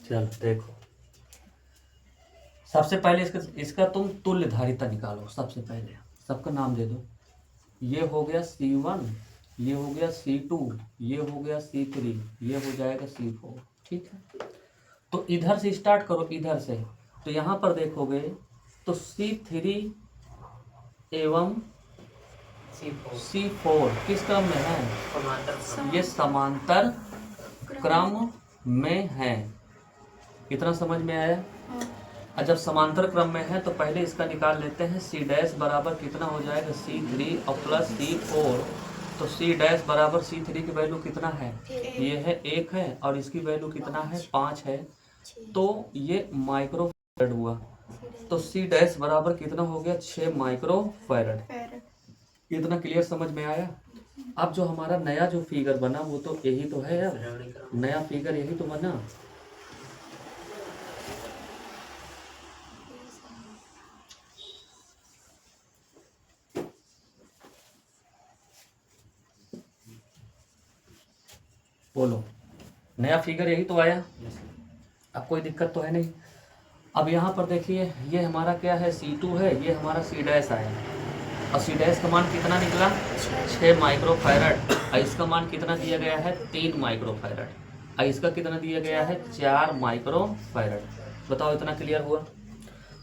चल देखो, सबसे पहले इसका तुम तुल्य धारिता निकालो। सबसे पहले सबका नाम दे दो। ये हो गया C1, ये हो गया C2, ये हो गया C3, ये हो जाएगा C4। ठीक है, तो इधर से स्टार्ट करो, इधर से। तो यहाँ पर देखोगे तो C3 एवं C4 किस क्रम में है? ये समांतर क्रम में है। इतना समझ में आया? और जब समांतर क्रम में है तो पहले इसका निकाल लेते हैं। C डैश बराबर कितना हो जाएगा? C3 और प्लस C4। तो C डैश बराबर C3 की वैल्यू कितना है? ये है 1 है, और इसकी वैल्यू कितना है? 5 है। तो ये माइक्रो फैरड हुआ। तो C डैश बराबर कितना हो गया? 6 माइक्रो फैरड। इतना क्लियर समझ में आया? अब जो हमारा नया जो फिगर बना वो तो यही तो है यार, नया फिगर यही तो बना। बोलो, नया फिगर यही तो आया। अब कोई दिक्कत तो है नहीं। अब यहाँ पर देखिए, ये हमारा क्या है? C2 है, ये हमारा C डैश आया, और C डैश का मान कितना निकला? 6 माइक्रो फैरड। और इसका मान कितना दिया गया है? 3 माइक्रो फैरड। और इसका कितना दिया गया है? 4 माइक्रो फैरड। बताओ, इतना क्लियर हुआ?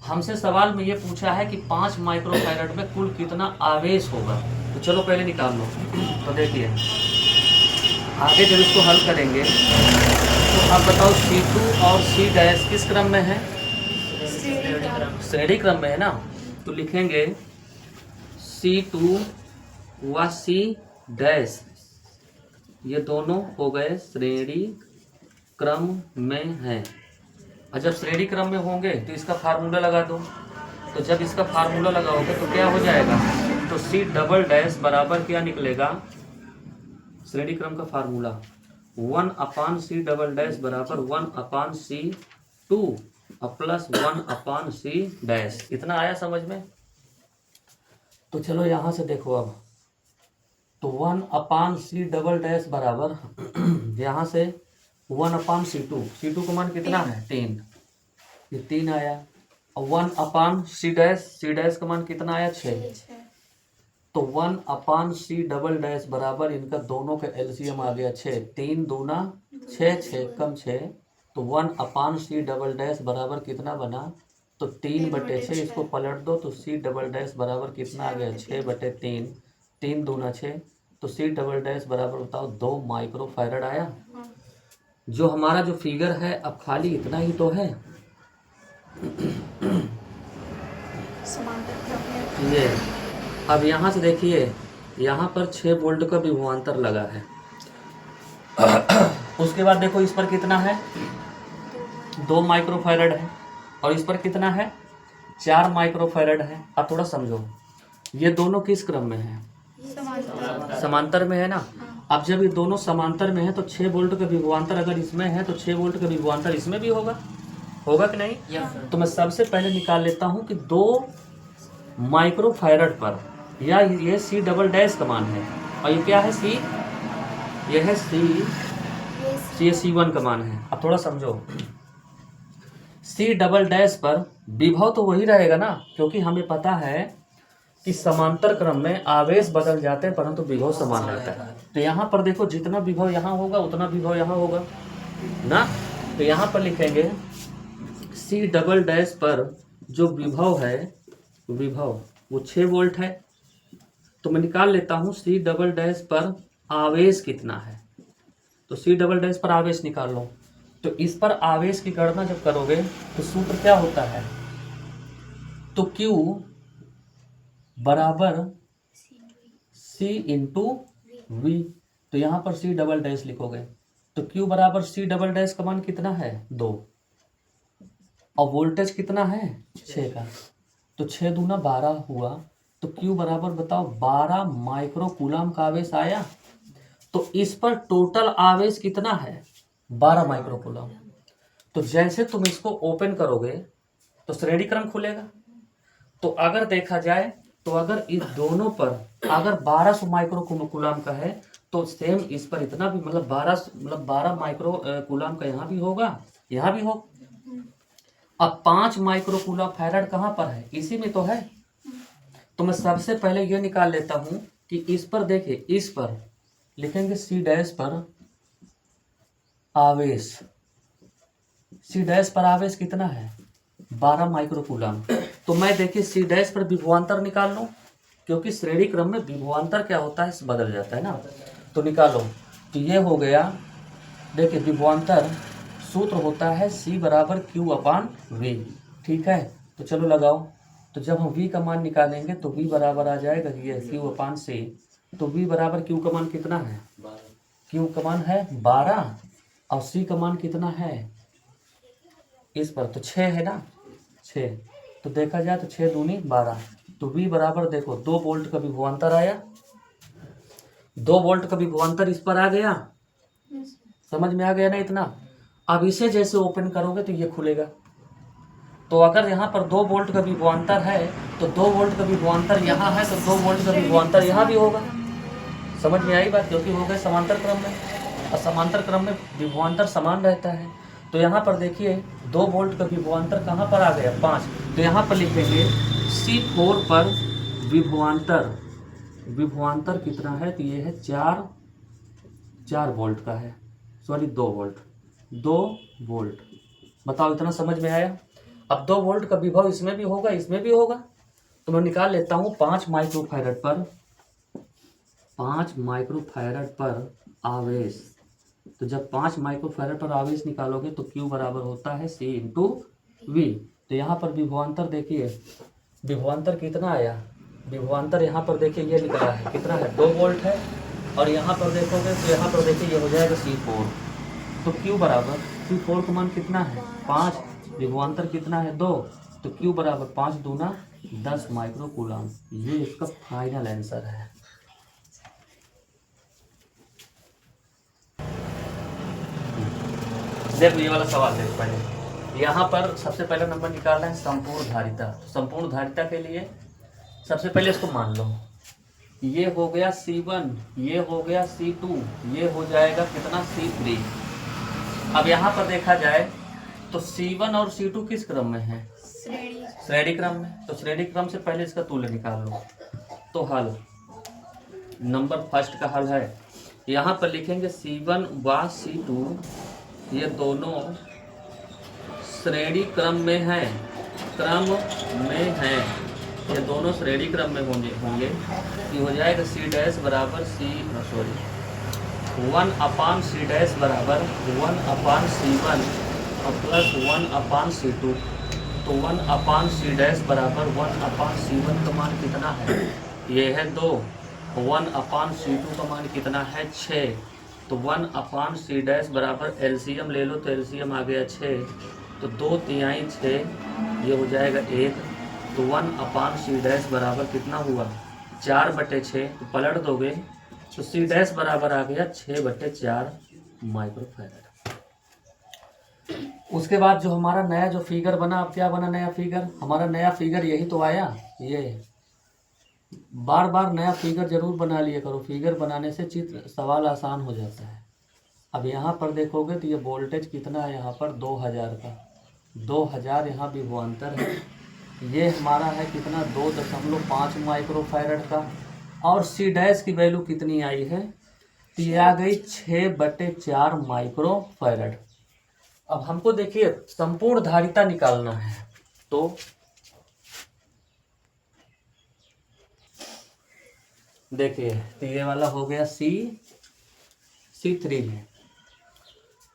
हमसे सवाल में ये पूछा है कि 5 माइक्रो फैरड में कुल कितना आवेश होगा। तो चलो पहले निकाल लो। तो देखिए, आगे जब इसको हल करेंगे तो अब बताओ C2 और C डैश किस क्रम में है? श्रेणी क्रम में है ना। तो लिखेंगे C2 व C डैश, ये दोनों हो गए श्रेणी क्रम में हैं। और जब श्रेणी क्रम में होंगे तो इसका फार्मूला लगा दो। तो जब इसका फार्मूला लगाओगे तो क्या हो जाएगा? तो C डबल डैश बराबर क्या निकलेगा? श्रेणी क्रम का फार्मूला 1/C डबल डैश बराबर 1/C2 प्लस 1/C डैश। इतना आया समझ में? तो चलो यहां से देखो अब। तो 1/C डबल डैश बराबर यहां से 1/C2। C2 का मान कितना है? 3। ये 3 आया। और 1/C डैश, C डैश का मान कितना आया? 6। तो 1/C डबल डैश बराबर इनका दोनों का एलसीएम आ गया 6। 3 दूना 6, 6 कम 6। तो 1/C डबल डैश बराबर कितना बना? तो 3/6। इसको पलट दो तो C डबल डैश बराबर कितना आ गया? 6/3। 3 दूना 6। तो C डबल डैश बराबर बताओ 2 माइक्रो फैरड आया। जो हमारा जो फिगर है अब खाली इतना ही तो है। ये अब यहाँ से देखिए, यहाँ पर 6 वोल्ट का विभवांतर लगा है। उसके बाद देखो इस पर कितना है? 2 माइक्रो फैरड है। और इस पर कितना है? 4 माइक्रो फैरड है। अब थोड़ा समझो, ये दोनों किस क्रम में है? समांतर में है ना। अब जब ये दोनों समांतर में है तो 6 वोल्ट का विभवांतर अगर इसमें है तो 6 वोल्ट का विभवांतर इसमें भी होगा। होगा कि नहीं? तो मैं सबसे पहले निकाल लेता हूं कि 2 माइक्रो फैरड पर, या ये C डबल डैश का मान है, और ये क्या है? C, ये है ये C1 का मान है। अब थोड़ा समझो, C डबल डैश पर विभव तो वही रहेगा ना, क्योंकि हमें पता है कि समांतर क्रम में आवेश बदल जाते हैं परंतु विभव समान रहता है। तो यहाँ पर देखो, जितना विभव यहाँ होगा उतना विभव यहाँ होगा ना। तो यहाँ पर लिखेंगे C डबल डैश पर जो विभव है, विभव वो 6 वोल्ट है। तो मैं निकाल लेता हूँ C डबल डैश पर आवेश कितना है। तो C डबल डैश पर आवेश निकाल लो। तो इस पर आवेश की गणना जब करोगे तो सूत्र क्या होता है? तो Q बराबर C इंटू V। तो यहाँ पर C डबल डैश लिखोगे तो Q बराबर C डबल डैश का मान कितना है? 2। और वोल्टेज कितना है? 6 का। तो 6 दूना 12 हुआ। तो Q बराबर बताओ 12 माइक्रो कूलम का आवेश आया। तो इस पर टोटल आवेश कितना है? 12 माइक्रो कूलम। तो जैसे तुम इसको ओपन करोगे तो श्रेणी क्रम खुलेगा। तो अगर देखा जाए तो अगर इस दोनों पर अगर 1200 माइक्रो कूलम का है तो सेम इस पर इतना भी मतलब 12 माइक्रो कूलम का यहाँ भी होगा, यहाँ भी हो। अब 5 माइक्रो कूलम फैराड कहाँ पर है, इसी में तो है। तो मैं सबसे पहले ये निकाल लेता हूँ कि इस पर देखिए, इस पर लिखेंगे सी डैश पर आवेश, सी डैश पर आवेश कितना है 12 माइक्रो कूलम। तो मैं देखिए सी डैश पर विभवांतर निकाल लूँ, क्योंकि श्रेणी क्रम में विभवांतर क्या होता है, बदल जाता है ना। तो निकालो, तो ये हो गया, देखिए विभवांतर सूत्र होता है C बराबर Q अपान V, ठीक है। तो चलो लगाओ, तो जब हम V का मान निकालेंगे तो V बराबर आ जाएगा ये Q अपान C। तो V बराबर Q का मान कितना है, Q का मान है 12 और C का मान कितना है इस पर, तो 6 है ना, 6। तो देखा जाए तो 6 दूनी 12। तो V बराबर देखो 2 वोल्ट का विभवांतर आया, 2 वोल्ट का विभवांतर इस पर आ गया, समझ में आ गया ना इतना। अब इसे जैसे ओपन करोगे तो ये खुलेगा। तो अगर यहाँ पर 2 वोल्ट का विभवांतर है तो 2 वोल्ट का विभवांतर यहाँ है, तो 2 वोल्ट का विभवांतर यहाँ भी होगा। समझ में आई बात, क्योंकि हो गए समांतर क्रम में, और समांतर क्रम में विभवांतर समान रहता है। तो यहाँ पर देखिए 2 वोल्ट का विभवांतर कहाँ पर आ गया 5। तो यहाँ पर लिखेंगे C4 पर विभवांतर, विभवांतर कितना है, तो ये है 4 वोल्ट का है, सॉरी 2 वोल्ट, 2 वोल्ट। बताओ इतना समझ में आया। अब 2 वोल्ट का विभव इसमें भी होगा, इसमें भी होगा। तो मैं निकाल लेता हूँ 5 माइक्रोफैरड पर, 5 माइक्रोफैरड पर आवेश। तो जब 5 माइक्रोफैरड पर आवेश निकालोगे तो Q बराबर होता है C इंटू V। तो यहाँ पर विभवांतर देखिए, विभवांतर कितना आया, विभवांतर यहाँ पर देखिए ये निकला है कितना है 2 वोल्ट है, और यहाँ पर देखोगे तो यहाँ पर देखिए ये हो जाएगा C4। तो Q बराबर, C4 का मान कितना है 5, विभवांतर कितना है 2, तो Q बराबर 5 दूना 10 माइक्रो कूलम। ये इसका फाइनल आंसर है। देखो ये वाला सवाल देख पहले, यहाँ पर सबसे पहला नंबर निकालना है संपूर्ण धारिता। संपूर्ण धारिता के लिए सबसे पहले इसको मान लो, ये हो गया C1, ये हो गया C2, ये हो जाएगा कितना C3। अब यहाँ पर देखा जाए तो C1 और C2 किस क्रम में है, श्रेणी क्रम में। तो श्रेणी क्रम से पहले इसका तुल्य निकाल लो। तो हल, नंबर फर्स्ट का हल है, यहाँ पर लिखेंगे C1 व C2 ये दोनों श्रेणी क्रम में हैं, क्रम में हैं, ये दोनों श्रेणी क्रम में होंगे। ये हो जाएगा C डैश बराबर 1 अपान C डैश बराबर 1 अपान C1 और प्लस 1 अपान C2। तो 1 अपान C डैश बराबर 1 अपान C1 का मान कितना है, ये है 2। 1 अपान C2 का मान कितना है 6। तो 1 अपान C डैश बराबर एलसीएम ले लो, तो एलसीएम आ गया 6। तो 2 तिहाई 6, ये हो जाएगा 1। तो 1 अपान C डैश बराबर कितना हुआ 4/6। तो पलट दोगे तो C डैश बराबर आ गया 6/4 माइक्रोफैरड। उसके बाद जो हमारा नया जो फिगर बना, अब क्या बना नया फिगर, हमारा नया फिगर यही तो आया। ये बार बार नया फिगर जरूर बना लिया करो, फिगर बनाने से चित्र सवाल आसान हो जाता है। अब यहाँ पर देखोगे तो ये वोल्टेज कितना है, यहाँ पर 2000 का, 2000 यहाँ विभवांतर है। ये हमारा है कितना 2.5 माइक्रोफैरड का, और C डैश की वैल्यू कितनी आई है, तो ये आ गई 6/4 माइक्रोफैरड। अब हमको देखिए संपूर्ण धारिता निकालना है, तो देखिए तो ये वाला हो गया C3 है।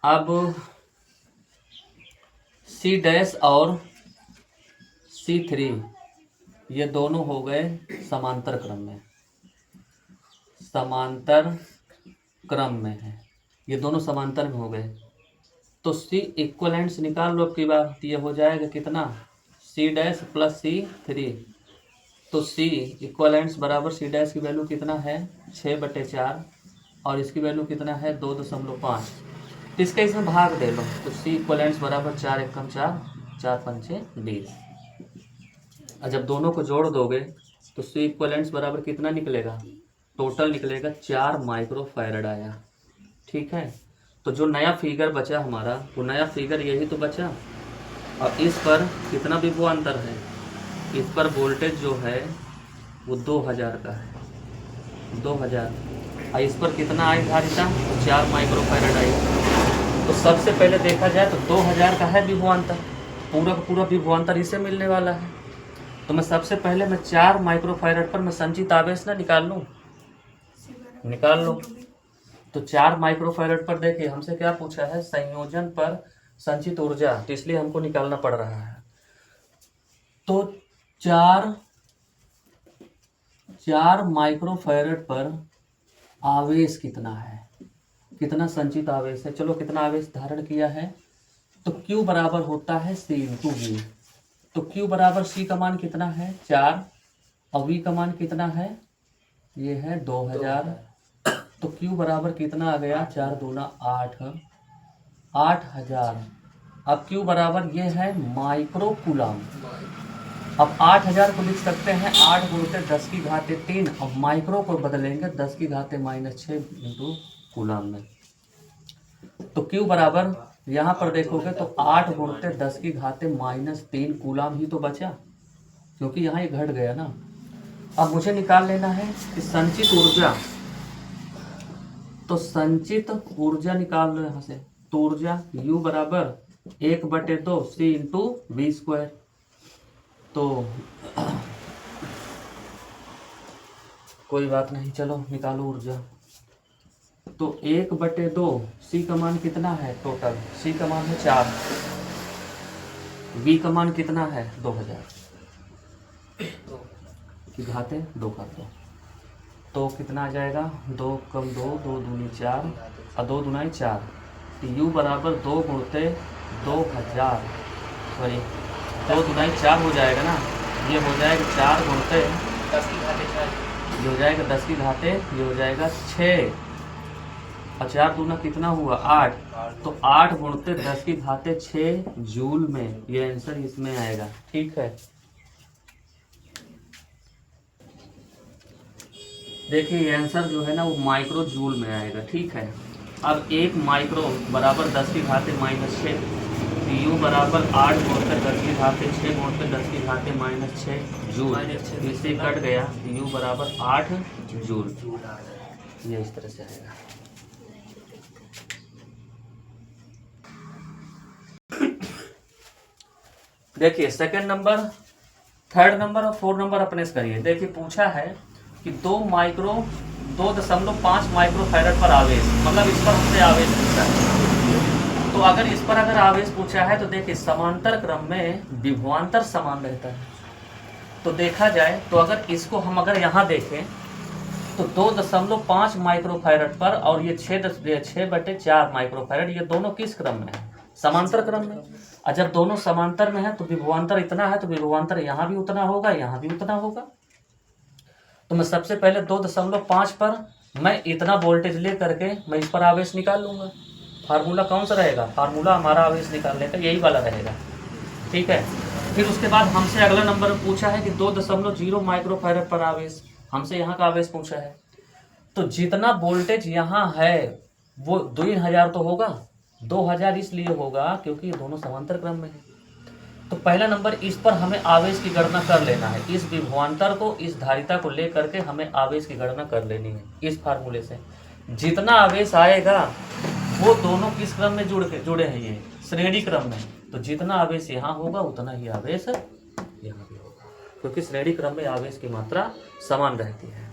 अब C डैश और C3 ये दोनों हो गए समांतर क्रम में, समांतर क्रम में है, ये दोनों समांतर में हो गए। तो C इक्वलेंट्स निकाल लो अब की बार, तो ये हो जाएगा कितना C डैश प्लस C3। तो C इक्वलेंट्स बराबर C डैश की वैल्यू कितना है 6/4 और इसकी वैल्यू कितना है 2.5। तो इसका इसमें भाग दे लो, तो C इक्वलेंट्स बराबर 4 एकम 4, 4 पंचे 20। और जब दोनों को जोड़ दोगे तो C इक्वलेंट्स बराबर कितना निकलेगा टोटल निकलेगा 4 माइक्रोफैरड आया। ठीक है, तो जो नया फिगर बचा हमारा, वो नया फिगर यही तो बचा। और इस पर कितना विभवांतर है, इस पर वोल्टेज जो है वो 2000 का है, 2000। और इस पर कितना आई धारिता, 4 माइक्रोफैरड आई। तो सबसे पहले देखा जाए तो 2000 का है विभवांतर, पूरा का पूरा विभवांतर इसे मिलने वाला है। तो मैं सबसे पहले मैं 4 माइक्रोफैरड पर मैं संचित आवेश ना निकाल लूँ, निकाल लो। तो 4 माइक्रोफैरड पर देखिए हमसे क्या पूछा है, संयोजन पर संचित ऊर्जा, तो इसलिए हमको निकालना पड़ रहा है। तो 4 माइक्रोफैरड पर आवेश कितना है, कितना संचित आवेश है, चलो कितना आवेश धारण किया है। तो Q बराबर होता है C इंटू V। तो Q बराबर C का मान कितना है 4, और V का मान कितना है, ये है 2000। तो Q बराबर कितना आ गया, 4 दूना 8, 8000। अब Q बराबर ये है माइक्रो कूलम। अब 8000 को लिख सकते हैं 8 गुणित 10 की घाते 3, अब माइक्रो को बदलेंगे 10 की घाते -6 इंटू कूलम में। तो Q बराबर यहाँ पर देखोगे तो 8 गुणित 10 की घाते -3 कूलम ही तो बचा, क्योंकि यहाँ ये घट गया ना। अब मुझे निकाल लेना है कि संचित ऊर्जा, तो संचित ऊर्जा निकाल लो यहाँ से। तो ऊर्जा U बराबर 1/2 C इंटू V स्क्वायर। तो कोई बात नहीं, चलो निकालो ऊर्जा। तो 1/2 C का मान कितना है टोटल, C का मान है 4, V का मान कितना है 2000 की घाते 2 कर दो, तो कितना आ जाएगा, 2 कम 2, 2 दूनी 4 और 2 दूनाई 4। तो U बराबर 2 गुणते 2000, सॉरी 2 दूनाई 4 हो जाएगा ना, ये हो जाएगा 4 गुणते 10 की घाते 4, ये हो जाएगा 10 की घाते, ये हो जाएगा 6 और 4 दूना कितना हुआ 8। तो 8 गुणते 10 की घाते 6 जूल में, ये आंसर इसमें आएगा। ठीक है, देखिए ये आंसर जो है ना वो माइक्रो जूल में आएगा। ठीक है, अब 1 माइक्रो बराबर 10 की घाते -6, तो U बराबर 8 गुणित 10 की घाते 6 गुणित 10 की घाते -6 जूल, इससे कट गया, U बराबर 8 जूल। ये इस तरह से आएगा। देखिए सेकंड नंबर, थर्ड नंबर और फोर्थ नंबर अपने से करिए। देखिए पूछा है कि 2.5 माइक्रोफैरड पर आवेश, मतलब इस पर हमसे आवेश पूछा है। तो अगर इस पर अगर आवेश पूछा है तो देखिए समांतर क्रम में विभवांतर समान रहता है। तो देखा जाए तो अगर इसको हम अगर यहाँ देखें तो 2.5 माइक्रोफैरड पर और ये 6/4 माइक्रोफैरड, ये दोनों किस क्रम में है, समांतर क्रम में। और जब दोनों समांतर में है तो विभवांतर इतना है, तो विभवांतर यहाँ भी उतना होगा, यहाँ भी उतना होगा। तो मैं सबसे पहले 2.5 पर मैं इतना वोल्टेज ले करके मैं इस पर आवेश निकाल लूंगा। फार्मूला कौन सा रहेगा, फार्मूला हमारा आवेश निकालने का यही वाला रहेगा। ठीक है, फिर उसके बाद हमसे अगला नंबर पूछा है कि 2.0 माइक्रोफैरड पर आवेश, हमसे यहाँ का आवेश पूछा है। तो जितना वोल्टेज यहाँ है वो 2000 तो होगा, 2000 इसलिए होगा क्योंकि ये दोनों समांतर क्रम में है। तो पहला नंबर इस पर हमें आवेश की गणना कर लेना है, इस विभवांतर को, इस धारिता को ले करके हमें आवेश की गणना कर लेनी है इस फार्मूले से। जितना आवेश आएगा वो दोनों किस क्रम में जुड़े हैं, ये श्रेणी क्रम में। तो जितना आवेश यहाँ होगा उतना ही आवेश यहाँ भी होगा, क्योंकि श्रेणी क्रम में आवेश की मात्रा समान रहती है।